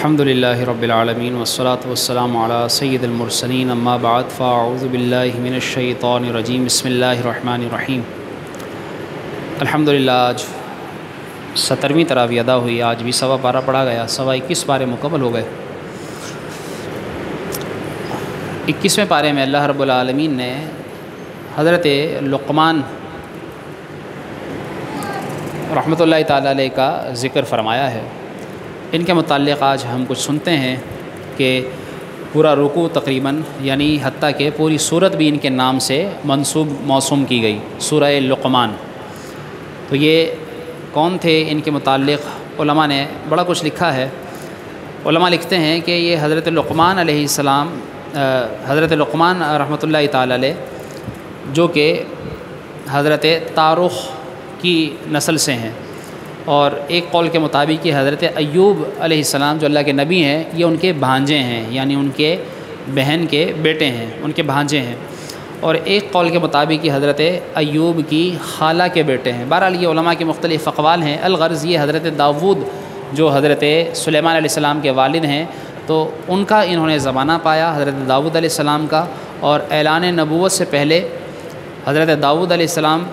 الحمدللہ رب العالمین والصلاة والسلام علی سید المرسلین اما بعد فاعوذ باللہ من الشیطان الرجیم بسم اللہ الرحمن الرحیم۔ الحمدللہ آج 17ویں تراویح ادا ہوئی، آج بھی سوا پارہ پڑھا گیا، سوا 21 پارے مکمل ہو گئے۔ 21ویں پارے میں اللہ رب العالمین نے حضرت لقمان رحمۃ اللہ تعالیٰ علیہ کا ذکر فرمایا ہے۔ ان کے متعلق آج ہم کچھ سنتے ہیں کہ پورا رکوع تقریباً یعنی حتیٰ کہ پوری سورت بھی ان کے نام سے موسوم کی گئی، سورہ لقمان۔ تو یہ کون تھے، ان کے متعلق علماء نے بڑا کچھ لکھا ہے۔ علماء لکھتے ہیں کہ یہ حضرت لقمان علیہ السلام، حضرت لقمان رحمۃ اللہ تعالیٰ علیہ جو کہ حضرت طارخ کی نسل سے ہیں، اور ایک قول کے مطابق یہ حضرت ایوب علیہ السلام جو اللہ کے نبی ہیں، یہ ان کے بھانجے ہیں، یعنی ان کے بہن کے بیٹے ہیں، ان کے بھانجے ہیں۔ اور ایک قول کے مطابق یہ حضرت ایوب کی خالہ کے بیٹے ہیں۔ بہرحال یہ علماء کے مختلف اقوال ہیں۔ الغرض یہ حضرت داؤد جو حضرت سلیمان علیہ السلام کے والد ہیں، تو ان کا انہوں نے زمانہ پایا، حضرت داؤد علیہ السلام کا۔ اور اعلان نبوت سے پہلے حضرت داؤد علیہ السلام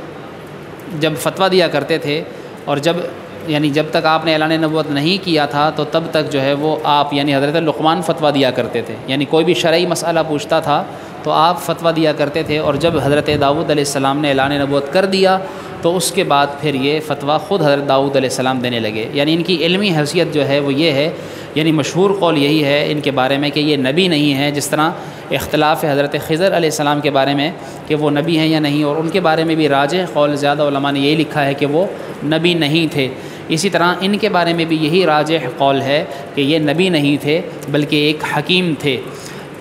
جب فتویٰ دیا کرتے تھے، اور جب تک آپ نے اعلان نبوت نہیں کیا تھا تو تب تک جو ہے وہ آپ یعنی حضرت لقمان فتویٰ دیا کرتے تھے، یعنی کوئی بھی شرعی مسئلہ پوچھتا تھا تو آپ فتویٰ دیا کرتے تھے۔ اور جب حضرت داؤد علیہ السلام نے اعلان نبوت کر دیا تو اس کے بعد پھر یہ فتویٰ خود حضرت داؤد علیہ السلام دینے لگے۔ یعنی ان کی علمی حیثیت جو ہے وہ یہ ہے، یعنی مشہور قول یہی ہے ان کے بارے میں کہ یہ نبی نہیں ہے، جس طرح اختلاف ہے حضرت خضر علیہ السلام کے بارے میں کہ وہ نبی ہیں یا نہیں، اور ان کے بارے میں بھی راجح قول زیادہ علماء نے یہی لکھا ہے کہ وہ نبی نہیں تھے۔ اسی طرح ان کے بارے میں بھی یہی راجح قول ہے کہ یہ نبی نہیں تھے بلکہ ایک حکیم تھے۔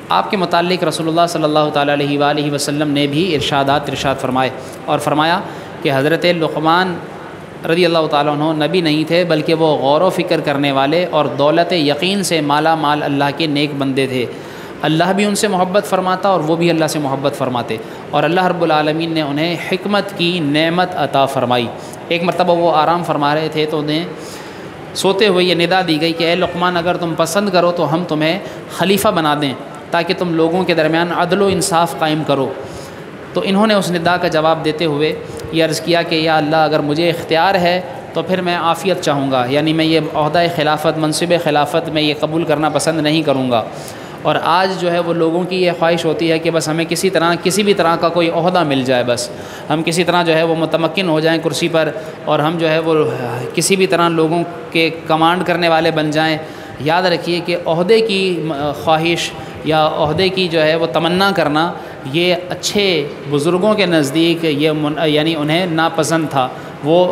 آپ کے متعلق رسول اللہ صلی اللہ تعالیٰ علیہ وآلہ وسلم نے بھی ارشاد فرمائے، اور فرمایا کہ حضرت لقمان رضی اللہ تعالیٰ عنہ نبی نہیں تھے بلکہ وہ غور و فکر کرنے والے اور دولت یقین سے مالا مال اللہ کے نیک بندے تھے۔ اللہ بھی ان سے محبت فرماتا اور وہ بھی اللہ سے محبت فرماتے، اور اللہ رب العالمین نے انہیں حکمت کی نعمت عطا فرمائی۔ ایک مرتبہ وہ آرام فرما رہے تھے تو انہیں سوتے ہوئے یہ ندا دی گئی کہ اے لقمان، اگر تم پسند کرو تو ہم تمہیں خلیفہ بنا دیں تاکہ تم لوگوں کے درمیان عدل و انصاف قائم کرو۔ تو انہوں نے اس ندا کا جواب دیتے ہوئے یہ عرض کیا کہ یا اللہ، اگر مجھے اختیار ہے تو پھر میں عافیت چاہوں گا، یعنی میں یہ عہدہ خلافت، منصب خلافت میں یہ قبول کرنا پسند نہیں کروں گا۔ اور آج جو ہے وہ لوگوں کی یہ خواہش ہوتی ہے کہ بس ہمیں کسی بھی طرح کا کوئی عہدہ مل جائے، بس ہم کسی طرح جو ہے وہ متمکن ہو جائیں کرسی پر، اور ہم جو ہے وہ کسی بھی طرح لوگوں کے کمانڈ کرنے والے بن جائیں۔ یاد رکھیے کہ عہدے کی خواہش یا عہدے کی جو ہے وہ تمنا کرنا، یہ اچھے بزرگوں کے نزدیک یعنی انہیں ناپسند تھا، وہ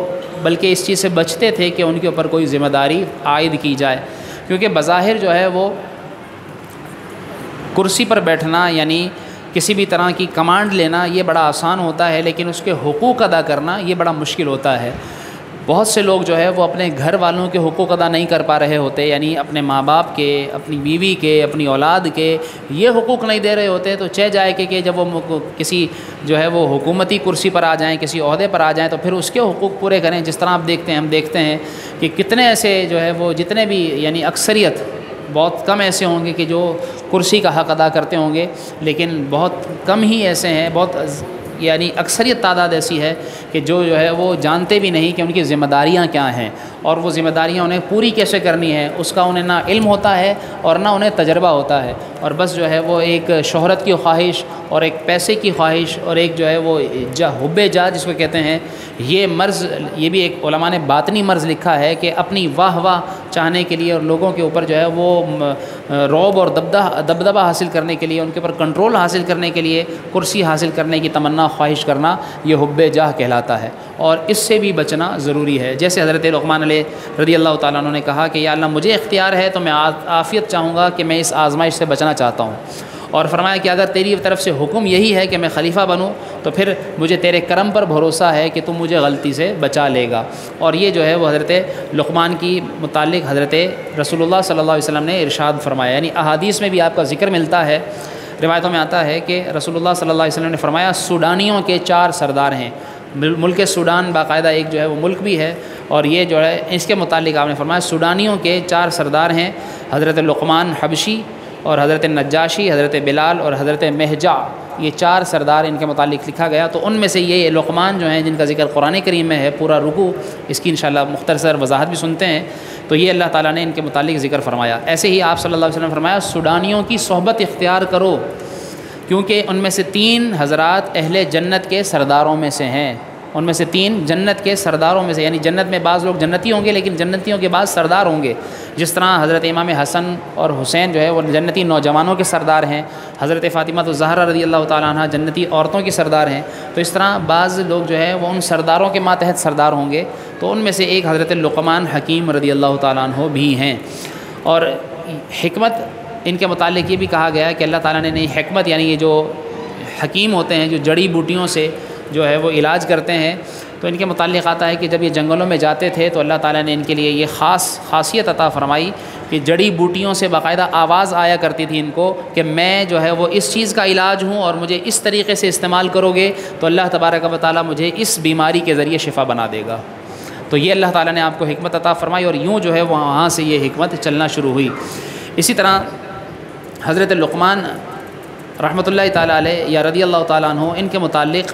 بلکہ اس چیز سے بچتے تھے کہ ان کے اوپر کوئی ذمہ داری عائد کی جائے، کیونکہ بظاہر جو ہے وہ کرسی پر بیٹھنا یعنی کسی بھی طرح کی کمانڈ لینا یہ بڑا آسان ہوتا ہے، لیکن اس کے حقوق ادا کرنا یہ بڑا مشکل ہوتا ہے۔ بہت سے لوگ جو ہے وہ اپنے گھر والوں کے حقوق ادا نہیں کر پا رہے ہوتے، یعنی اپنے ماں باپ کے، اپنی بیوی کے، اپنی اولاد کے یہ حقوق نہیں دے رہے ہوتے، تو چہ جائے کہ جب وہ کسی جو ہے وہ حکومتی کرسی پر آ جائیں، کسی عہدے پر آ جائیں تو پھر اس کے حقوق پورے کریں۔ جس طرح ہم دیکھتے ہیں کہ کتنے ایسے جو ہے وہ جتنے بھی یعنی اکثریت بہت کم ایسے ہوں گے کہ جو کرسی کا حق ادا کرتے ہوں گے، لیکن بہت کم ہی ایسے ہیں، بہت یعنی اکثریت تعداد ایسی ہے کہ جو ہے وہ جانتے بھی نہیں کہ ان کی ذمہ داریاں کیا ہیں، اور وہ ذمہ داریاں انہیں پوری کیسے کرنی ہے، اس کا انہیں نہ علم ہوتا ہے اور نہ انہیں تجربہ ہوتا ہے، اور بس جو ہے وہ ایک شہرت کی خواہش اور ایک پیسے کی خواہش اور ایک جو ہے وہ حب جا جس کو کہتے ہیں، یہ مرض، یہ بھی ایک علماء نے باطنی مرض لکھا ہے کہ اپنی واہ واہ چاہنے کے لیے اور لوگوں کے اوپر جو ہے وہ رعب اور دبدبہ حاصل کرنے کے لیے، ان کے اوپر کنٹرول حاصل کرنے کے لیے کرسی حاصل کرنے کی تمنا خواہش کرنا، یہ حب جاہ کہلاتا ہے، اور اس سے بھی بچنا ضروری ہے۔ جیسے حضرت لقمان علیہ رضی اللہ تعالیٰ عنہ نے کہا کہ یا اللہ، مجھے اختیار ہے تو میں عافیت چاہوں گا کہ میں اس آزمائش سے بچنا چاہتا ہوں، اور فرمایا کہ اگر تیری طرف سے حکم یہی ہے کہ میں خلیفہ بنوں تو پھر مجھے تیرے کرم پر بھروسہ ہے کہ تم مجھے غلطی سے بچا لے گا۔ اور یہ جو ہے وہ حضرت لقمان کی متعلق حضرت رسول اللہ صلی اللہ علیہ وسلم نے ارشاد فرمایا، یعنی احادیث میں بھی آپ کا ذکر ملتا ہے، روایتوں میں آتا ہے کہ رسول اللہ صلی اللہ علیہ وسلم نے فرمایا سوڈانیوں کے 4 سردار ہیں۔ ملک سوڈان باقاعدہ ایک جو ہے وہ ملک بھی ہے، اور یہ جو ہے اس کے متعلق آپ نے فرمایا سوڈانیوں کے 4 سردار ہیں، حضرت لقمان حبشی اور حضرت نجاشی، حضرت بلال اور حضرت مہجع، یہ 4 سردار ان کے متعلق لکھا گیا۔ تو ان میں سے یہ لقمان جو ہیں جن کا ذکر قرآن کریم میں ہے، پورا رکوع اس کی انشاءاللہ مختصر وضاحت بھی سنتے ہیں، تو یہ اللہ تعالیٰ نے ان کے متعلق ذکر فرمایا۔ ایسے ہی آپ صلی اللہ علیہ وسلم نے فرمایا سوڈانیوں کی صحبت اختیار کرو، کیونکہ ان میں سے 3 حضرات اہل جنت کے سرداروں میں سے ہیں، ان میں سے 3 جنت کے سرداروں میں سے، یعنی جنت میں بعض لوگ جنتی ہوں گے لیکن جنتیوں کے بعض سردار ہوں گے، جس طرح حضرت امام حسن اور حسین جو ہے وہ جنتی نوجوانوں کے سردار ہیں، حضرت فاطمہ الزہرا رضی اللہ تعالیٰ عنہ جنتی عورتوں کی سردار ہیں، تو اس طرح بعض لوگ جو ہے وہ ان سرداروں کے ماتحت سردار ہوں گے، تو ان میں سے ایک حضرت لقمان حکیم رضی اللہ تعالیٰ عنہ بھی ہیں۔ اور حکمت ان کے متعلق یہ بھی کہا گیا ہے کہ اللہ تعالیٰ نے حکمت یعنی یہ جو حکیم ہوتے ہیں جو جڑی بوٹیوں سے جو ہے وہ علاج کرتے ہیں، تو ان کے متعلق آتا ہے کہ جب یہ جنگلوں میں جاتے تھے تو اللہ تعالیٰ نے ان کے لیے یہ خاصیت عطا فرمائی کہ جڑی بوٹیوں سے باقاعدہ آواز آیا کرتی تھی ان کو کہ میں جو ہے وہ اس چیز کا علاج ہوں اور مجھے اس طریقے سے استعمال کرو گے تو اللہ تبارک و تعالیٰ مجھے اس بیماری کے ذریعے شفا بنا دے گا۔ تو یہ اللہ تعالیٰ نے آپ کو حکمت عطا فرمائی اور یوں جو ہے وہاں سے یہ حکمت چلنا شروع ہوئی۔ اسی طرح حضرت لقمان رحمۃ اللہ تعالیٰ علیہ یا رضی اللہ تعالیٰ عنہ ان کے متعلق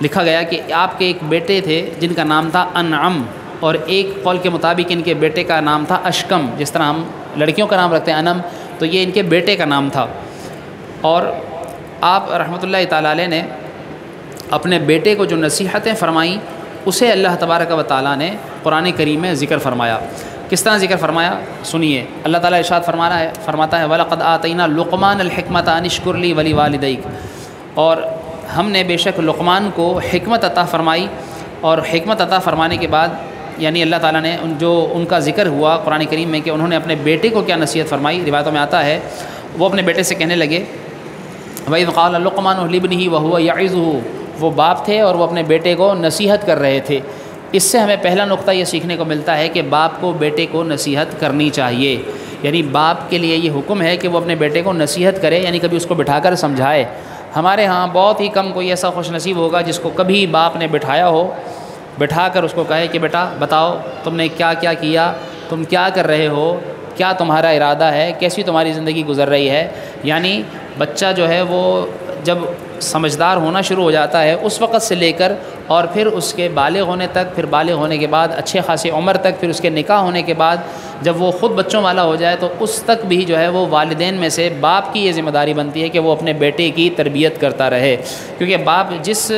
لکھا گیا کہ آپ کے ایک بیٹے تھے جن کا نام تھا انعم، اور ایک قول کے مطابق ان کے بیٹے کا نام تھا اشکم، جس طرح ہم لڑکیوں کا نام رکھتے ہیں انم، تو یہ ان کے بیٹے کا نام تھا۔ اور آپ رحمۃ اللہ تعالیٰ علیہ نے اپنے بیٹے کو جو نصیحتیں فرمائیں اسے اللہ تبارک و تعالیٰ نے قرآن کریم میں ذکر فرمایا۔ کس طرح ذکر فرمایا سنیے، اللہ تعالیٰ ارشاد فرماتا ہے وَلَقَدْ آتَيْنَا لُقْمَانَ الْحِكْمَةَ أَنِ اشْكُرْ لِي وَلِوَالِدَيْكَ، اور ہم نے بے شک لقمان کو حکمت عطا فرمائی، اور حکمت عطا فرمانے کے بعد یعنی اللہ تعالیٰ نے ان کا ذکر ہوا قرآن کریم میں کہ انہوں نے اپنے بیٹے کو کیا نصیحت فرمائی۔ روایتوں میں آتا ہے وہ اپنے بیٹے سے کہنے لگے وَإِذْ قَالَ لُقْمَانُ لِابْنِهِ وَهُوَ يَعِظُهُ، وہ باپ تھے اور وہ اپنے بیٹے کو نصیحت کر رہے تھے۔ اس سے ہمیں پہلا نقطہ یہ سیکھنے کو ملتا ہے کہ باپ کو بیٹے کو نصیحت کرنی چاہیے، یعنی باپ کے لیے یہ حکم ہے کہ وہ اپنے بیٹے کو نصیحت کرے، یعنی کبھی اس کو بٹھا کر سمجھائے۔ ہمارے ہاں بہت ہی کم کوئی ایسا خوش نصیب ہوگا جس کو کبھی باپ نے بٹھایا ہو، بٹھا کر اس کو کہے کہ بیٹا بتاؤ تم نے کیا کیا کیا، تم کیا کر رہے ہو، کیا تمہارا ارادہ ہے، کیسی تمہاری زندگی گزر رہی ہے۔ یعنی بچہ جو ہے وہ جب سمجھدار ہونا شروع ہو جاتا ہے اس وقت سے لے کر اور پھر اس کے بالغ ہونے تک، پھر بالغ ہونے کے بعد اچھے خاصی عمر تک، پھر اس کے نکاح ہونے کے بعد جب وہ خود بچوں والا ہو جائے تو اس تک بھی جو ہے وہ والدین میں سے باپ کی یہ ذمہ داری بنتی ہے کہ وہ اپنے بیٹے کی تربیت کرتا رہے، کیونکہ باپ جس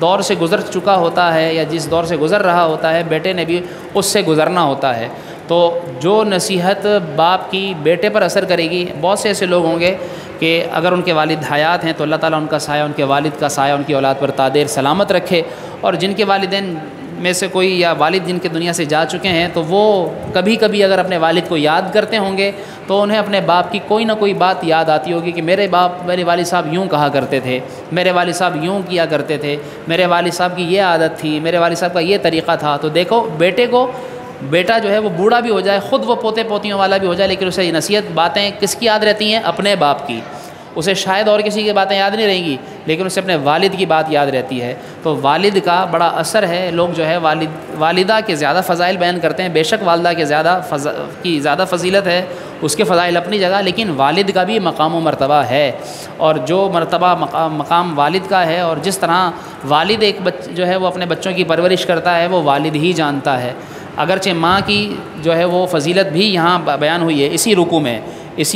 دور سے گزر چکا ہوتا ہے یا جس دور سے گزر رہا ہوتا ہے بیٹے نے بھی اس سے گزرنا ہوتا ہے۔ تو جو نصیحت باپ کی بیٹے پر اثر کرے گی، بہت سے ایسے لوگ ہوں گے کہ اگر ان کے والد حیات ہیں تو اللہ تعالیٰ ان کا سایہ، ان کے والد کا سایہ ان کی اولاد پر تادیر سلامت رکھے، اور جن کے والدین میں سے کوئی یا والد جن کے دنیا سے جا چکے ہیں تو وہ کبھی کبھی اگر اپنے والد کو یاد کرتے ہوں گے تو انہیں اپنے باپ کی کوئی نہ کوئی بات یاد آتی ہوگی کہ میرے والد صاحب یوں کہا کرتے تھے، میرے والد صاحب یوں کیا کرتے تھے، میرے والد صاحب کی یہ عادت تھی، میرے والد صاحب کا یہ طریقہ تھا۔ تو دیکھو بیٹا جو ہے وہ بوڑھا بھی ہو جائے، خود وہ پوتے پوتیوں والا بھی ہو جائے، لیکن اسے یہ نصیحت باتیں کس کی یاد رہتی ہیں؟ اپنے باپ کی۔ اسے شاید اور کسی کی باتیں یاد نہیں رہیں گی لیکن اسے اپنے والد کی بات یاد رہتی ہے۔ تو والد کا بڑا اثر ہے۔ لوگ جو ہے والدہ کے زیادہ فضائل بیان کرتے ہیں، بے شک والدہ کے زیادہ فضیلت ہے، اس کے فضائل اپنی جگہ، لیکن والد کا بھی مقام و مرتبہ ہے، اور جو مرتبہ مقام والد کا ہے اور جس طرح والد ایک جو ہے وہ اپنے بچوں کی پرورش کرتا ہے وہ والد ہی جانتا ہے۔ اگرچہ ماں کی جو ہے وہ فضیلت بھی یہاں بیان ہوئی ہے اسی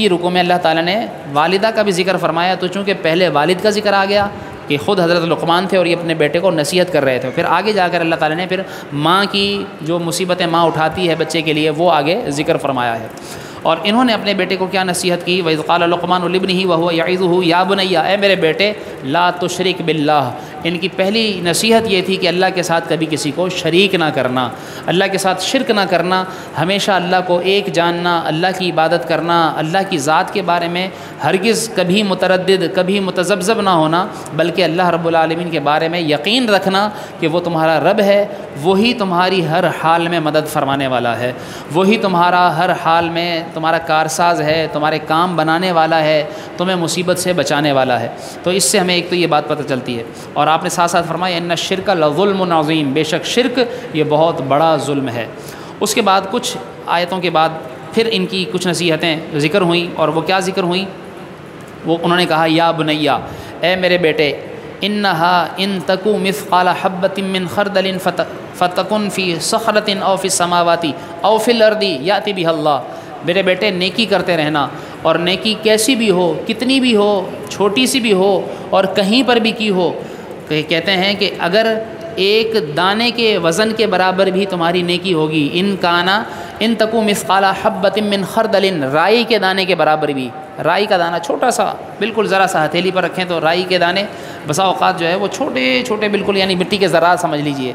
رکوع میں اللہ تعالیٰ نے والدہ کا بھی ذکر فرمایا، تو چونکہ پہلے والد کا ذکر آ گیا کہ خود حضرت لقمان تھے اور یہ اپنے بیٹے کو نصیحت کر رہے تھے، پھر آگے جا کر اللہ تعالیٰ نے پھر ماں کی جو مصیبتیں ماں اٹھاتی ہے بچے کے لیے وہ آگے ذکر فرمایا ہے۔ اور انہوں نے اپنے بیٹے کو کیا نصیحت کی؟ وَإِذْ قَالَ لُقْمَانُ لِابْنِهِ وَهُوَ يَعِظُهُ يَا بُنَيَّ، اے میرے بیٹے لا تشرک باللہ۔ ان کی پہلی نصیحت یہ تھی کہ اللہ کے ساتھ کبھی کسی کو شریک نہ کرنا، اللہ کے ساتھ شرک نہ کرنا، ہمیشہ اللہ کو ایک جاننا، اللہ کی عبادت کرنا، اللہ کی ذات کے بارے میں ہرگز کبھی متردد، کبھی متذبذب نہ ہونا، بلکہ اللہ رب العالمین کے بارے میں یقین رکھنا کہ وہ تمہارا رب ہے، وہی تمہاری ہر حال میں مدد فرمانے والا ہے، وہی تمہارا ہر حال میں تمہارا کارساز ہے، تمہارے کام بنانے والا ہے، تمہیں مصیبت سے بچانے والا ہے۔ تو اس سے ہمیں ایک تو یہ بات پتہ چلتی ہے، اور آپ نے ساتھ ساتھ فرمایا ان الشرک لظلم عظیم، بے شک شرک یہ بہت بڑا ظلم ہے۔ اس کے بعد کچھ آیتوں کے بعد پھر ان کی کچھ نصیحتیں ذکر ہوئیں، اور وہ کیا ذکر ہوئیں؟ وہ انہوں نے کہا یا بنیا، اے میرے بیٹے، انہا ان تکو مثقال حبۃ من خردل فتکن فی صخرۃ او فی السماوات او فی الارض یاتی بہ اللہ، میرے بیٹے نیکی کرتے رہنا، اور نیکی کیسی بھی ہو، کتنی بھی ہو، چھوٹی سی بھی ہو اور کہیں پر بھی کی ہو، کہتے ہیں کہ اگر ایک دانے کے وزن کے برابر بھی تمہاری نیکی ہوگی، ان تکو مثقال حبۃ من خردل، رائی کے دانے کے برابر بھی، رائی کا دانہ چھوٹا سا، بالکل ذرا سا ہتھیلی پر رکھیں تو رائی کے دانے بسا اوقات جو ہے وہ چھوٹے چھوٹے بالکل، یعنی مٹی کے ذرات سمجھ لیجئے،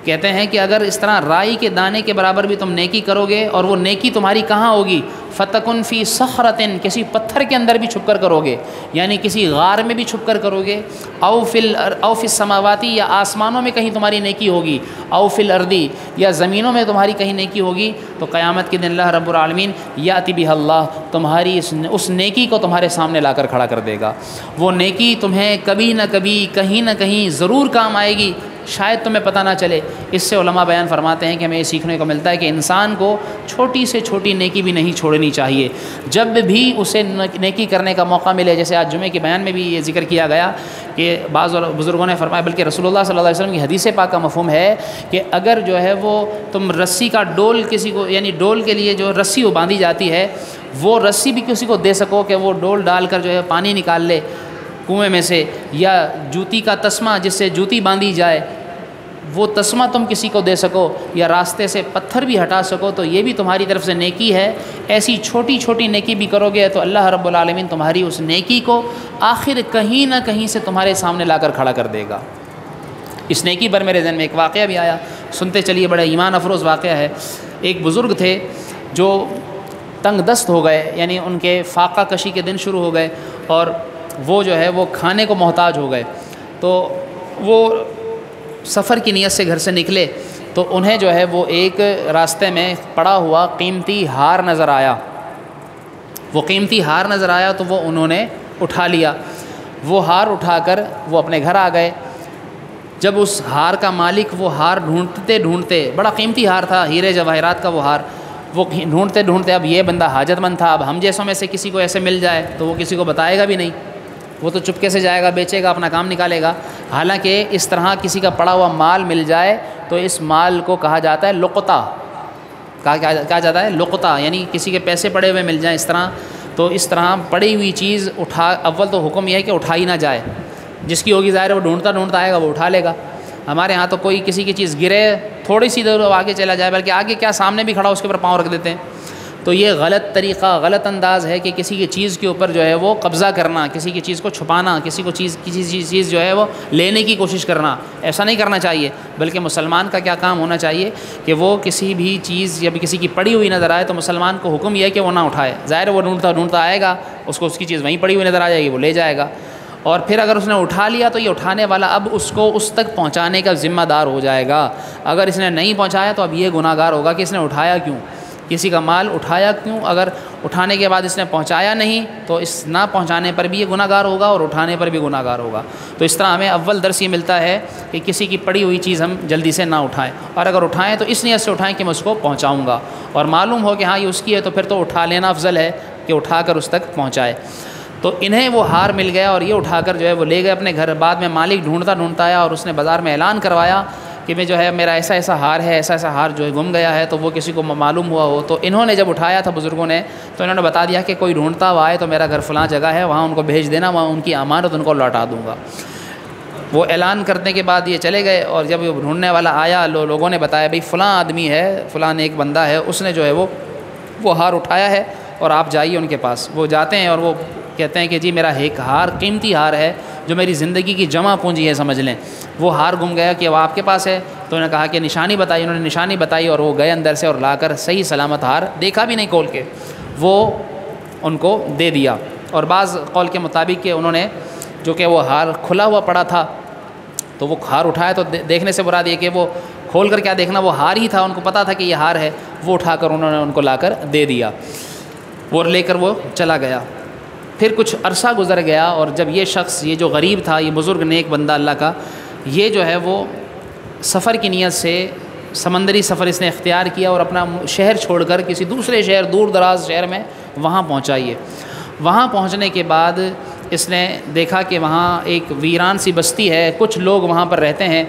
کہتے ہیں کہ اگر اس طرح رائی کے دانے کے برابر بھی تم نیکی کرو گے، اور وہ نیکی تمہاری کہاں ہوگی؟ فتکن فی صخرۃ، کسی پتھر کے اندر بھی چھپ کر کرو گے، یعنی کسی غار میں بھی چھپ کر کرو گے، او فی السماوات، یا آسمانوں میں کہیں تمہاری نیکی ہوگی، او فی الارض، یا زمینوں میں تمہاری کہیں نیکی ہوگی، تو قیامت کے دن اللہ رب العالمین یاتی بہ اللہ، تمہاری اس نیکی کو تمہارے سامنے لا کر کھڑا کر دے گا۔ وہ نیکی تمہیں کبھی نہ کبھی کہیں نہ کہیں ضرور کام آئے گی، شاید تمہیں پتہ نہ چلے۔ اس سے علماء بیان فرماتے ہیں کہ ہمیں یہ سیکھنے کو ملتا ہے کہ انسان کو چھوٹی سے چھوٹی نیکی بھی نہیں چھوڑنی چاہیے، جب بھی اسے نیکی کرنے کا موقع ملے۔ جیسے آج جمعے کے بیان میں بھی یہ ذکر کیا گیا کہ بعض بزرگوں نے فرمایا، بلکہ رسول اللہ صلی اللہ علیہ وسلم کی حدیث پاک کا مفہوم ہے کہ اگر جو ہے وہ تم رسی کا ڈول کسی کو، یعنی ڈول کے لیے جو رسی وہ باندھی جاتی ہے، وہ رسی بھی کسی کو دے سکو کہ وہ ڈول ڈال کر جو ہے پانی نکال لے کنویں میں سے، یا جوتی کا تسمہ جس سے جوتی باندھی جائے وہ تسمہ تم کسی کو دے سکو، یا راستے سے پتھر بھی ہٹا سکو، تو یہ بھی تمہاری طرف سے نیکی ہے۔ ایسی چھوٹی چھوٹی نیکی بھی کرو گے تو اللہ رب العالمین تمہاری اس نیکی کو آخر کہیں نہ کہیں سے تمہارے سامنے لا کر کھڑا کر دے گا۔ اس نیکی پر میرے ذہن میں ایک واقعہ بھی آیا، سنتے چلیے، بڑا ایمان افروز واقعہ ہے۔ ایک بزرگ تھے جو تنگ دست ہو گئے، یعنی ان کے فاقہ کشی کے دن شروع ہو گئے، اور وہ جو ہے وہ کھانے کو محتاج ہو گئے، تو وہ سفر کی نیت سے گھر سے نکلے تو انہیں جو ہے وہ ایک راستے میں پڑا ہوا قیمتی ہار نظر آیا۔ وہ قیمتی ہار نظر آیا تو وہ انہوں نے اٹھا لیا۔ وہ ہار اٹھا کر وہ اپنے گھر آ گئے۔ جب اس ہار کا مالک وہ ہار ڈھونڈتے ڈھونڈتے، بڑا قیمتی ہار تھا، ہیرے جواہرات کا وہ ہار، وہ ڈھونڈتے ڈھونڈتے، اب یہ بندہ حاجت مند تھا، اب ہم جیسوں میں سے کسی کو ایسے مل جائے تو وہ کسی کو بتائے گا بھی نہیں، وہ تو چپکے سے جائے گا، بیچے گا، اپنا کام نکالے گا۔ حالانکہ اس طرح کسی کا پڑا ہوا مال مل جائے تو اس مال کو کہا جاتا ہے لقطہ، کہا جاتا ہے لقطہ، یعنی کسی کے پیسے پڑے ہوئے مل جائیں اس طرح، تو اس طرح پڑی ہوئی چیز اول تو حکم یہ ہے کہ اٹھائی نہ جائے، جس کی ہوگی ظاہر ہے وہ ڈھونڈتا ڈھونڈتا آئے گا، وہ اٹھا لے گا۔ ہمارے ہاں تو کوئی کسی کی چیز گرے، تھوڑی سی دور آگے چلا جائے، بلکہ آگے کیا سامنے بھی کھڑا اس کے اوپر پاؤں رکھ دیتے ہیں۔ تو یہ غلط طریقہ، غلط انداز ہے کہ کسی کی چیز کے اوپر جو ہے وہ قبضہ کرنا، کسی کی چیز کو چھپانا، کسی چیز جو ہے وہ لینے کی کوشش کرنا، ایسا نہیں کرنا چاہیے۔ بلکہ مسلمان کا کیا کام ہونا چاہیے کہ وہ کسی بھی چیز یا کسی کی پڑی ہوئی نظر آئے تو مسلمان کو حکم یہ ہے کہ وہ نہ اٹھائے۔ ظاہر ہے وہ ڈھونڈتا ڈھونڈتا آئے گا، اس کو اس کی چیز وہیں پڑی ہوئی نظر آ جائے گی، وہ لے جائے گا، اور پھر اگر اس نے اٹھا لیا تو یہ اٹھانے والا اب اس کو اس تک پہنچانے کا ذمہ دار ہو جائے گا۔ اگر اس نے نہیں پہنچایا تو اب یہ گناہ گار ہوگا کہ اس نے اٹھایا کیوں، کسی کا مال اٹھایا کیوں۔ اگر اٹھانے کے بعد اس نے پہنچایا نہیں تو اس نہ پہنچانے پر بھی یہ گناہ گار ہوگا اور اٹھانے پر بھی گناہ گار ہوگا۔ تو اس طرح ہمیں اول درس یہ ملتا ہے کہ کسی کی پڑی ہوئی چیز ہم جلدی سے نہ اٹھائیں، اور اگر اٹھائیں تو اس نیت سے اٹھائیں کہ میں اس کو پہنچاؤں گا، اور معلوم ہو کہ ہاں یہ اس کی ہے تو پھر تو اٹھا لینا افضل ہے کہ اٹھا کر اس تک پہنچائے۔ تو انہیں وہ ہار مل گیا اور یہ اٹھا کر جو ہے وہ لے گئے اپنے گھر۔ بعد میں مالک ڈھونڈتا ڈھونڈتا آیا اور اس نے بازار میں اعلان کروایا کہ میں جو ہے میرا ایسا ایسا ہار ہے، ایسا ایسا ہار جو ہے گم گیا ہے، تو وہ کسی کو معلوم ہوا ہو تو انہوں نے جب اٹھایا تھا بزرگوں نے تو انہوں نے بتا دیا کہ کوئی ڈھونڈتا ہوا آئے تو میرا گھر فلاں جگہ ہے، وہاں ان کو بھیج دینا، وہاں ان کی امانت ان کو لوٹا دوں گا۔ وہ اعلان کرنے کے بعد یہ چلے گئے، اور جب وہ ڈھونڈنے والا آیا لوگوں نے بتایا بھئی فلاں آدمی ہے، فلاں ایک بندہ ہے، اس نے جو ہے وہ ہار اٹھایا ہے اور آپ جائیے ان کے پاس۔ وہ جاتے ہیں اور وہ کہتے ہیں کہ جی میرا ایک ہار قیمتی ہار ہے جو میری زندگی کی جمع پونجی ہے سمجھ لیں، وہ ہار گم گیا کہ وہ آپ کے پاس ہے۔ تو انہوں نے کہا کہ نشانی بتائی، انہوں نے نشانی بتائی اور وہ گئے اندر سے اور لا کر صحیح سلامت ہار، دیکھا بھی نہیں کھول کے، وہ ان کو دے دیا۔ اور بعض قول کے مطابق کہ انہوں نے جو کہ وہ ہار کھلا ہوا پڑا تھا تو وہ ہار اٹھایا، تو دیکھنے سے مراد یہ کہ وہ کھول کر کیا دیکھنا، وہ ہار ہی تھا، ان کو پتہ تھا کہ یہ ہار ہے، وہ اٹھا کر انہوں نے ان کو لا کر دے دیا، وہ لے کر وہ چلا گیا۔ پھر کچھ عرصہ گزر گیا اور جب یہ شخص، یہ جو غریب تھا، یہ بزرگ نیک بندہ اللہ کا، یہ جو ہے وہ سفر کی نیت سے سمندری سفر اس نے اختیار کیا اور اپنا شہر چھوڑ کر کسی دوسرے شہر، دور دراز شہر میں وہاں پہنچائیے۔ وہاں پہنچنے کے بعد اس نے دیکھا کہ وہاں ایک ویران سی بستی ہے، کچھ لوگ وہاں پر رہتے ہیں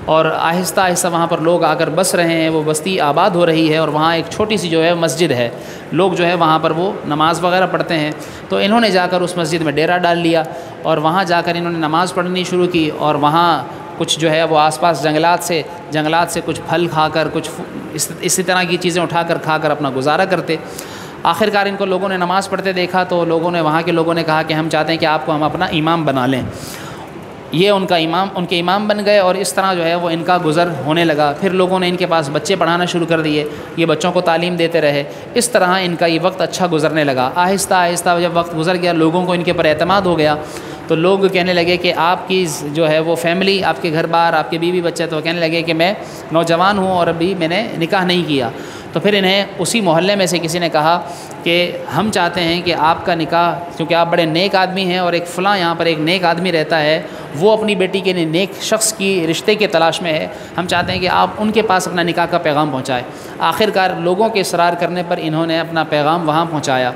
اور آہستہ آہستہ وہاں پر لوگ آ کر بس رہے ہیں، وہ بستی آباد ہو رہی ہے اور وہاں ایک چھوٹی سی جو ہے مسجد ہے، لوگ جو ہے وہاں پر وہ نماز وغیرہ پڑھتے ہیں۔ تو انہوں نے جا کر اس مسجد میں ڈیرا ڈال لیا اور وہاں جا کر انہوں نے نماز پڑھنی شروع کی، اور وہاں کچھ جو ہے وہ آس پاس جنگلات سے کچھ پھل کھا کر، کچھ اسی طرح کی چیزیں اٹھا کر کھا کر اپنا گزارا کرتے۔ آخرکار ان کو لوگوں نے نماز پڑھتے دیکھا تو وہاں کے لوگوں نے کہا کہ ہم چاہتے ہیں کہ آپ کو ہم اپنا امام بنا لیں۔ یہ ان کے امام بن گئے اور اس طرح جو ہے وہ ان کا گزر ہونے لگا۔ پھر لوگوں نے ان کے پاس بچے پڑھانا شروع کر دیے، یہ بچوں کو تعلیم دیتے رہے۔ اس طرح ان کا یہ وقت اچھا گزرنے لگا۔ آہستہ آہستہ جب وقت گزر گیا، لوگوں کو ان کے پر اعتماد ہو گیا، تو لوگ کہنے لگے کہ آپ کی جو ہے وہ فیملی، آپ کے گھر بار، آپ کے بیوی بچے، تو کہنے لگے کہ میں نوجوان ہوں اور ابھی میں نے نکاح نہیں کیا۔ تو پھر انہیں اسی محلے میں سے کسی نے کہا کہ ہم چاہتے ہیں کہ آپ کا نکاح، کیونکہ آپ بڑے نیک آدمی ہیں اور ایک فلاں یہاں پر ایک نیک آدمی رہتا ہے، وہ اپنی بیٹی کے نیک شخص کی رشتے کے تلاش میں ہے، ہم چاہتے ہیں کہ آپ ان کے پاس اپنا نکاح کا پیغام پہنچائیں۔ آخرکار لوگوں کے اصرار کرنے پر انہوں نے اپنا پیغام وہاں پہنچایا،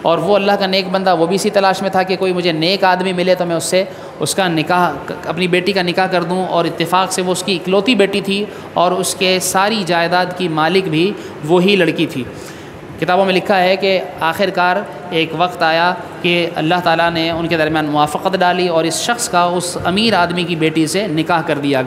اور وہ اللہ کا نیک بندہ وہ بھی اسی تلاش میں تھا کہ کوئی مجھے نیک آدمی ملے تو میں اس سے اس کا نکاح، اپنی بیٹی کا نکاح کر دوں۔ اور اتفاق سے وہ اس کی اکلوتی بیٹی تھی اور اس کے ساری جائیداد کی مالک بھی وہی لڑکی تھی۔ کتابوں میں لکھا ہے کہ آخرکار ایک وقت آیا کہ اللہ تعالیٰ نے ان کے درمیان موافقت ڈالی اور اس شخص کا اس امیر آدمی کی بیٹی سے نکاح کر دیا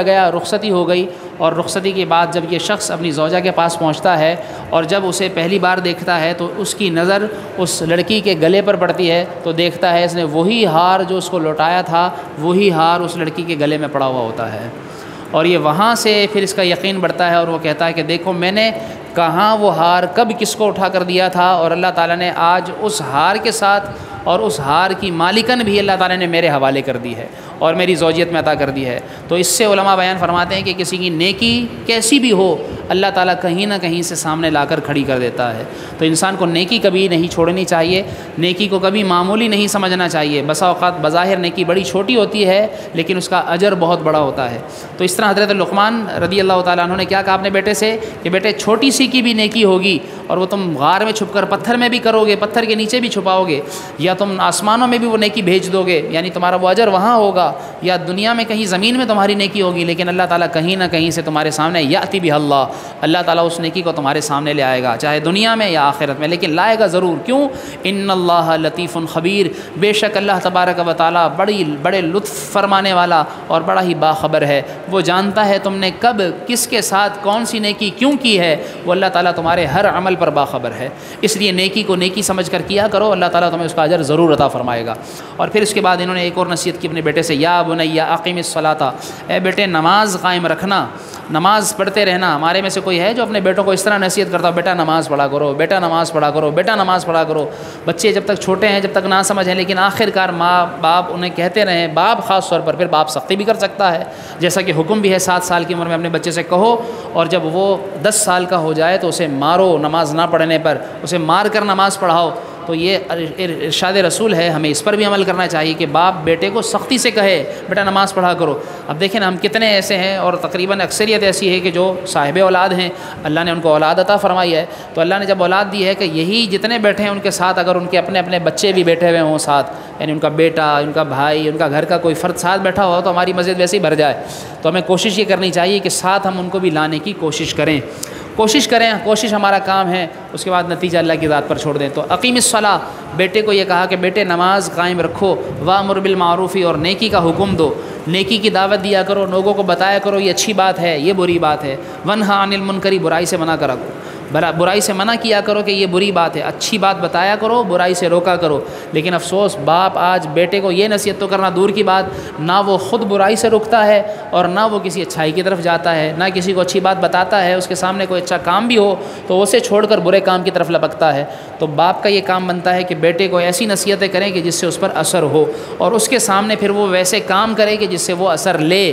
گیا، رخصتی ہو گئی۔ اور رخصتی کے بعد جب یہ شخص اپنی زوجہ کے پاس پہنچتا ہے اور جب اسے پہلی بار دیکھتا ہے تو اس کی نظر اس لڑکی کے گلے پر پڑتی ہے، تو دیکھتا ہے اس نے وہی ہار جو اس کو لوٹایا تھا، وہی ہار اس لڑکی کے گلے میں پڑا ہوا ہوتا ہے۔ اور یہ وہاں سے پھر اس کا یقین بڑھتا ہے اور وہ کہتا ہے کہ دیکھو میں نے کہاں وہ ہار کب کس کو اٹھا کر دیا تھا، اور اللہ تعالیٰ نے آج اس ہار کے ساتھ اور اس ہار کی مالکن بھی اللہ تعالیٰ نے میرے حوالے کر دی ہے اور میری زوجیت میں عطا کر دی ہے۔ تو اس سے علماء بیان فرماتے ہیں کہ کسی کی نیکی کیسی بھی ہو، اللہ تعالیٰ کہیں نہ کہیں سے سامنے لا کر کھڑی کر دیتا ہے۔ تو انسان کو نیکی کبھی نہیں چھوڑنی چاہیے، نیکی کو کبھی معمولی نہیں سمجھنا چاہیے۔ بسا اوقات بظاہر نیکی بڑی چھوٹی ہوتی ہے لیکن اس کا اجر بہت بڑا ہوتا ہے۔ تو اس طرح حضرت لقمان رضی اللہ تعالیٰ عنہ نے کیا کہا اپنے بیٹے سے کہ بیٹے چھوٹی سی کی بھی نیکی ہوگی اور وہ تم غار میں چھپ کر پتھر میں بھی کرو گے، پتھر کے نیچے بھی چھپاؤ گے، یا تم آسمانوں میں بھی وہ نیکی بھیج دو گے، یعنی تمہارا وہ اجر وہاں ہوگا، یا دنیا میں کہیں زمین میں تمہاری نیکی ہوگی لیکن اللہ تعالیٰ کہیں نہ کہیں سے تمہارے سامنے یاتی بھی اللہ تعالیٰ اس نیکی کو تمہارے سامنے لے آئے گا، چاہے دنیا میں یا آخرت میں، لیکن لائے گا ضرور۔ کیوں؟ ان اللہ لطیف خبیر، بے شک اللہ تبارک و تعالیٰ بڑے لطف فرمانے والا اور بڑا ہی باخبر ہے۔ وہ جانتا ہے تم نے کب کس کے ساتھ کون سی نیکی کیوں کی ہے، وہ اللہ تعالیٰ تمہارے ہر عمل پر باخبر ہے۔ اس لیے نیکی کو نیکی سمجھ کر کیا کرو، اللہ تعالیٰ تمہیں اس کا اجر ضرور عطا فرمائے گا۔ اور پھر اس کے بعد انہوں نے ایک اور نصیحت کی اپنے بیٹے سے، یا بنی اقیم الصلاۃ، اے بیٹے نماز قائم رکھنا، نماز پڑھتے رہنا۔ ہمارے میں سے کوئی ہے جو اپنے بیٹوں کو اس طرح نصیحت کرتا ہو، بیٹا نماز پڑھا کرو، بیٹا نماز پڑھا کرو، بیٹا نماز پڑھا کرو۔ بچے جب تک چھوٹے ہیں، جب تک نہ سمجھ ہیں، لیکن آخرکار ماں باپ انہیں کہتے رہیں، باپ خاص طور پر، پھر باپ سختی بھی کر سکتا ہے، جیسا کہ حکم بھی ہے 7 سال کی عمر میں اپنے بچے سے کہو، اور جب وہ 10 سال کا ہو جائے تو اسے مارو، نماز نہ پڑھنے پر اسے مار کر نماز پڑھاؤ۔ تو یہ ارشاد رسول ہے، ہمیں اس پر بھی عمل کرنا چاہیے کہ باپ بیٹے کو سختی سے کہے بیٹا نماز پڑھا کرو۔ اب دیکھیں نا، ہم کتنے ایسے ہیں، اور تقریباً اکثریت ایسی ہے کہ جو صاحب اولاد ہیں، اللہ نے ان کو اولاد عطا فرمائی ہے، تو اللہ نے جب اولاد دی ہے کہ یہی جتنے بیٹھے ہیں ان کے ساتھ اگر ان کے اپنے اپنے بچے بھی بیٹھے ہوئے ہوں ساتھ، یعنی ان کا بیٹا، ان کا بھائی، ان کا گھر کا کوئی فرد ساتھ بیٹھا ہوا تو ہماری مسجد ویسے ہی بھر جائے۔ تو ہمیں کوشش یہ کرنی چاہیے کہ ساتھ ہم ان کو بھی لانے کی کوشش کریں، کوشش ہمارا کام ہے، اس کے بعد نتیجہ اللہ کی ذات پر چھوڑ دیں۔ تو اقیم الصلاۃ، بیٹے کو یہ کہا کہ بیٹے نماز قائم رکھو، وامر بالمعروف، اور نیکی کا حکم دو، نیکی کی دعوت دیا کرو، لوگوں کو بتایا کرو یہ اچھی بات ہے، یہ بری بات ہے، ونہا عن المنکر، برائی سے منع کرو، برائی سے منع کیا کرو کہ یہ بری بات ہے، اچھی بات بتایا کرو، برائی سے روکا کرو۔ لیکن افسوس، باپ آج بیٹے کو یہ نصیحت تو کرنا دور کی بات، نہ وہ خود برائی سے رکتا ہے اور نہ وہ کسی اچھائی کی طرف جاتا ہے، نہ کسی کو اچھی بات بتاتا ہے، اس کے سامنے کوئی اچھا کام بھی ہو تو اسے چھوڑ کر برے کام کی طرف لپکتا ہے۔ تو باپ کا یہ کام بنتا ہے کہ بیٹے کو ایسی نصیحتیں کریں کہ جس سے اس پر اثر ہو، اور اس کے سامنے پھر وہ ویسے کام کرے کہ جس سے وہ اثر لے۔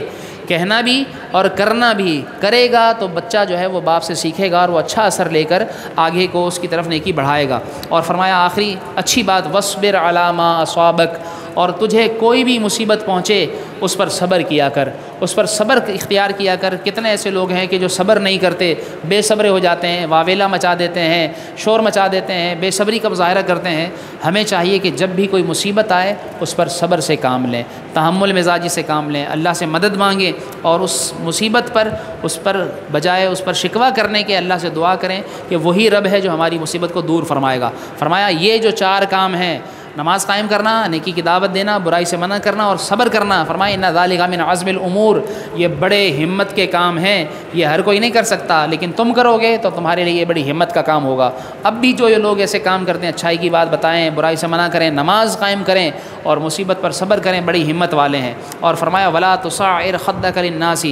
کہنا بھی اور کرنا بھی کرے گا تو بچہ جو ہے وہ باپ سے سیکھے گا اور وہ اچھا اثر لے کر آگے کو اس کی طرف نیکی بڑھائے گا۔ اور فرمایا آخری اچھی بات، وصبر علی ما اصابک، اور تجھے کوئی بھی مصیبت پہنچے اس پر صبر کیا کر، اس پر صبر اختیار کیا کر۔ کتنے ایسے لوگ ہیں کہ جو صبر نہیں کرتے، بے صبرے ہو جاتے ہیں، واویلا مچا دیتے ہیں، شور مچا دیتے ہیں، بے صبری کا مظاہرہ کرتے ہیں۔ ہمیں چاہیے کہ جب بھی کوئی مصیبت آئے اس پر صبر سے کام لیں، تحمل مزاجی سے کام لیں، اللہ سے مدد مانگیں، اور اس مصیبت پر اس پر بجائے اس پر شکوہ کرنے کے اللہ سے دعا کریں کہ وہی رب ہے جو ہماری مصیبت کو دور فرمائے گا۔ فرمایا یہ جو 4 کام ہیں، نماز قائم کرنا، نیکی کی دعوت دینا، برائی سے منع کرنا اور صبر کرنا، فرمایا ان ذالک من عزم الامور، یہ بڑے ہمت کے کام ہیں، یہ ہر کوئی نہیں کر سکتا، لیکن تم کرو گے تو تمہارے لیے یہ بڑی ہمت کا کام ہوگا۔ اب بھی جو یہ لوگ ایسے کام کرتے ہیں، اچھائی کی بات بتائیں، برائی سے منع کریں، نماز قائم کریں اور مصیبت پر صبر کریں، بڑی ہمت والے ہیں۔ اور فرمایا ولا تصعر خدک للناس،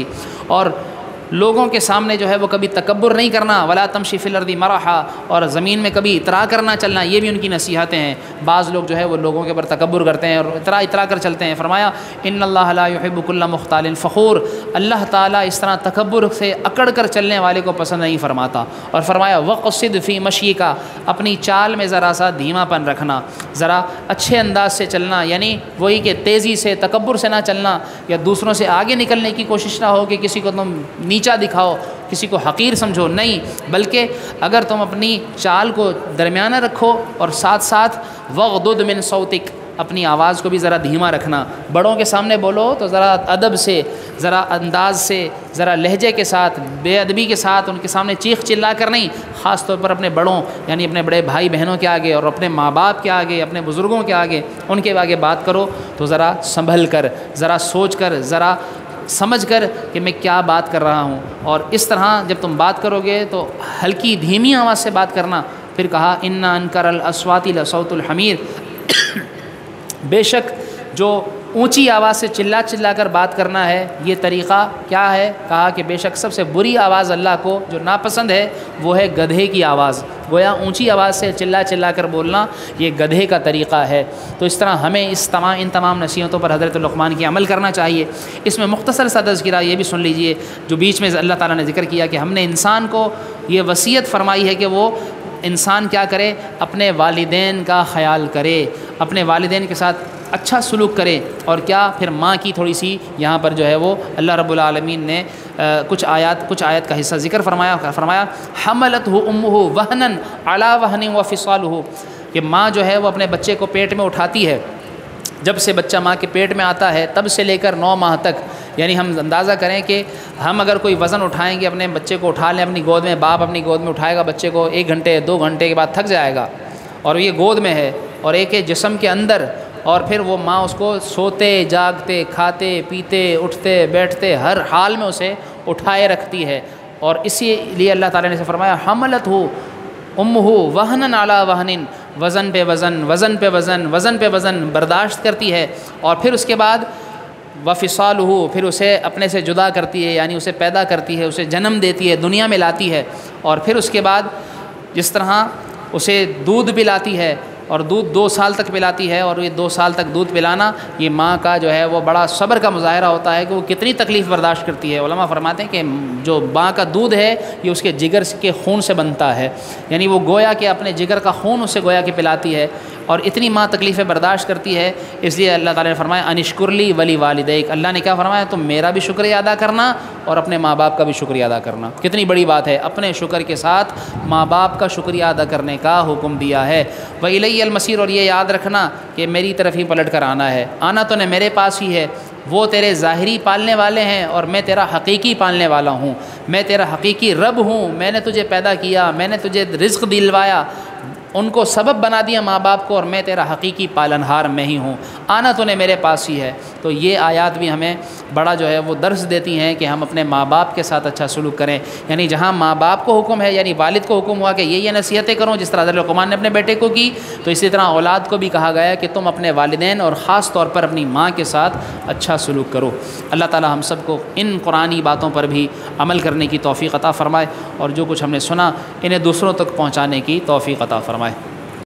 اور لوگوں کے سامنے جو ہے وہ کبھی تکبر نہیں کرنا، ولا تمشی فی الارض مرحا، اور زمین میں کبھی اترا کرنا چلنا، یہ بھی ان کی نصیحتیں ہیں۔ بعض لوگ جو ہے وہ لوگوں کے اوپر تکبر کرتے ہیں اور اترا کر چلتے ہیں۔ فرمایا ان اللہ لا یحب کل مختال فخور، اللہ تعالیٰ اس طرح تکبر سے اکڑ کر چلنے والے کو پسند نہیں فرماتا۔ اور فرمایا وقصد فی مشیک، اپنی چال میں ذرا سا دھیما پن رکھنا، ذرا اچھے انداز سے چلنا، یعنی وہی کہ تیزی سے تکبر سے نہ چلنا، یا دوسروں سے آگے نکلنے کی کوشش نہ ہو کہ کسی کو تم نیچا دکھاؤ، کسی کو حقیر سمجھو، نہیں، بلکہ اگر تم اپنی چال کو درمیانہ رکھو اور ساتھ ساتھ وغضض من صوتک، اپنی آواز کو بھی ذرا دھیما رکھنا، بڑوں کے سامنے بولو تو ذرا ادب سے، ذرا انداز سے، ذرا لہجے کے ساتھ، بے ادبی کے ساتھ ان کے سامنے چیخ چلا کر نہیں، خاص طور پر اپنے بڑوں یعنی اپنے بڑے بھائی بہنوں کے آگے اور اپنے ماں باپ کے آگے، اپنے بزرگوں کے آگے، ان کے آگے بات کرو تو ذرا سنبھل کر، ذرا سوچ کر، ذرا سمجھ کر کہ میں کیا بات کر رہا ہوں۔ اور اس طرح جب تم بات کرو گے تو ہلکی دھیمی آواز سے بات کرنا۔ پھر کہا ان انکر الاصوات لصوت الحمیر، بے شک جو اونچی آواز سے چلا کر بات کرنا ہے، یہ طریقہ کیا ہے؟ کہا کہ بے شک سب سے بری آواز اللہ کو جو ناپسند ہے وہ ہے گدھے کی آواز، گویا اونچی آواز سے چلا کر بولنا یہ گدھے کا طریقہ ہے۔ تو اس طرح ہمیں ان تمام نصیحتوں پر حضرت لقمان کی عمل کرنا چاہیے۔ اس میں مختصر سا تذکرہ یہ بھی سن لیجئے جو بیچ میں اللہ تعالیٰ نے ذکر کیا کہ ہم نے انسان کو یہ وصیت فرمائی ہے کہ وہ انسان کیا کرے، اپنے والدین کا خیال کرے، اپنے والدین کے ساتھ اچھا سلوک کرے، اور کیا پھر ماں کی تھوڑی سی یہاں پر جو ہے وہ اللہ رب العالمین نے کچھ آیات کا حصہ ذکر فرمایا حملتہ امہ وہنا علی وہن وفصالہ، کہ ماں جو ہے وہ اپنے بچے کو پیٹ میں اٹھاتی ہے، جب سے بچہ ماں کے پیٹ میں آتا ہے تب سے لے کر 9 ماہ تک، یعنی ہم اندازہ کریں کہ ہم اگر کوئی وزن اٹھائیں گے، اپنے بچے کو اٹھا لیں اپنی گود میں، باپ اپنی گود میں اٹھائے گا بچے کو 1 گھنٹے 2 گھنٹے کے بعد تھک جائے گا، اور یہ گود میں ہے اور ایک ہے جسم کے اندر، اور پھر وہ ماں اس کو سوتے جاگتے کھاتے پیتے اٹھتے بیٹھتے ہر حال میں اسے اٹھائے رکھتی ہے۔ اور اسی لیے اللہ تعالیٰ نے فرمایا حملتہ امہ وہنا علی وہن، وزن پہ وزن، وزن پہ وزن، وزن پہ وزن برداشت کرتی ہے، اور پھر اس کے بعد وفصالہ، پھر اسے اپنے سے جدا کرتی ہے، یعنی اسے پیدا کرتی ہے، اسے جنم دیتی ہے، دنیا میں لاتی ہے، اور پھر اس کے بعد جس طرح اسے دودھ پلاتی ہے اور دودھ 2 سال تک پلاتی ہے، اور یہ 2 سال تک دودھ پلانا یہ ماں کا جو ہے وہ بڑا صبر کا مظاہرہ ہوتا ہے کہ وہ کتنی تکلیف برداشت کرتی ہے۔ علماء فرماتے ہیں کہ جو ماں کا دودھ ہے یہ اس کے جگر کے خون سے بنتا ہے، یعنی وہ گویا کہ اپنے جگر کا خون اسے گویا کہ پلاتی ہے، اور اتنی ماں تکلیفیں برداشت کرتی ہے۔ اس لیے اللہ تعالیٰ نے فرمایا انشکر لی ولی والدیک، اللہ نے کیا فرمایا، تم میرا بھی شکریہ ادا کرنا اور اپنے ماں باپ کا بھی شکریہ ادا کرنا۔ کتنی بڑی بات ہے، اپنے شکر کے ساتھ ماں باپ کا شکریہ ادا کرنے کا حکم دیا ہے۔ وَإِلَيَّ الْمَصِيرُ، اور یہ یاد رکھنا کہ میری طرف ہی پلٹ کر آنا ہے، آنا تو نے میرے پاس ہی ہے، وہ تیرے ظاہری پالنے والے ہیں اور میں تیرا حقیقی پالنے والا ہوں، میں تیرا حقیقی رب ہوں، میں نے تجھے پیدا کیا، میں نے تجھے رزق دلوایا، ان کو سبب بنا دیا ماں باپ کو، اور میں تیرا حقیقی پالنہار میں ہی ہوں، آنا تو نے میرے پاس ہی ہے۔ تو یہ آیات بھی ہمیں بڑا جو ہے وہ درس دیتی ہیں کہ ہم اپنے ماں باپ کے ساتھ اچھا سلوک کریں، یعنی جہاں ماں باپ کو حکم ہے، یعنی والد کو حکم ہوا کہ یہ نصیحتیں کرو جس طرح حضرت لقمان نے اپنے بیٹے کو کی، تو اسی طرح اولاد کو بھی کہا گیا کہ تم اپنے والدین اور خاص طور پر اپنی ماں کے ساتھ اچھا سلوک کرو۔ اللہ تعالی ہم سب کو ان قرآنی باتوں پر بھی عمل کرنے کی توفیق عطا فرمائے، اور جو کچھ ہم نے سنا انہیں دوسروں تک پہنچانے کی توفیق عطا فرمائے۔